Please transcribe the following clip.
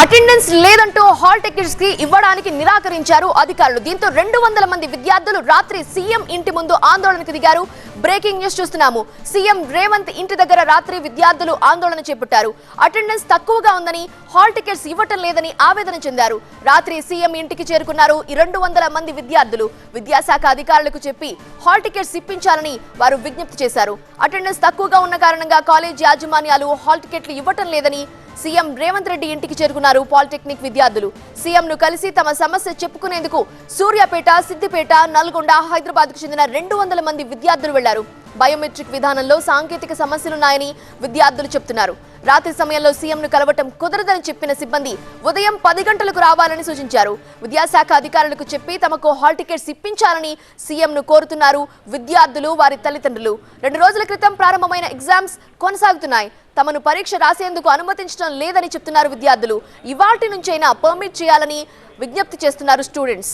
Attendance లేదంటూ hall tickets కి ఇవ్వడానికి నిరాకరించారు అధికారులు. దీంతో 200 మంది విద్యార్థులు రాత్రి సీఎం ఇంటి ముందు ఆందోళనకు దిగారు. బ్రేకింగ్ న్యూస్ చూస్తున్నాము. సీఎం రేవంత్ ఇంటి దగ్గర రాత్రి విద్యార్థులు ఆందోళన చేపట్టారు. అటెండెన్స్ తక్కువగా ఉందని, హాల్ టికెట్స్ ఇవ్వటం లేదని ఆవేదన చెందారు. రాత్రి సీఎం ఇంటికి చేరుకున్నారు ఈ 200 మంది విద్యార్థులు. విద్యాశాఖ అధికారులకు చెప్పి హాల్ టికెట్స్ ఇప్పించాలని వారు విజ్ఞప్తి చేశారు. అటెండెన్స్ తక్కువగా ఉన్న కారణంగా కాలేజ్ యాజమాన్యాలు హాల్ టికెట్లు ఇవ్వటం లేదని సీఎం రేవంత్ రెడ్డి ఇంటికి చేరుకున్నారు పాలిటెక్నిక్ విద్యార్థులు. సీఎం ను కలిసి తమ సమస్య చెప్పుకునేందుకు సూర్యాపేట, సిద్దిపేట, నల్గొండ, హైదరాబాద్ కు చెందిన 200 మంది విద్యార్థులు వెళ్లారు. బయోమెట్రిక్ విధానంలో సాంకేతిక సమస్యలున్నాయని విద్యార్థులు చెప్తున్నారు. రాత్రి సమయంలో సీఎం ను కలవటం కుదరదని చెప్పిన సిబ్బంది ఉదయం 10 గంటలకు రావాలని సూచించారు. విద్యాశాఖ అధికారులకు చెప్పి తమకు హాల్ టికెట్స్ ఇప్పించాలని సీఎం ను కోరుతున్నారు విద్యార్థులు, వారి తల్లిదండ్రులు. 2 రోజుల క్రితం ప్రారంభమైన ఎగ్జామ్స్ కొనసాగుతున్నాయి. తమను పరీక్ష రాసేందుకు అనుమతించడం లేదని చెప్తున్నారు విద్యార్థులు. ఇవాల్టి నుంచైనా పర్మిట్ చేయాలని విజ్ఞప్తి చేస్తున్నారు స్టూడెంట్స్.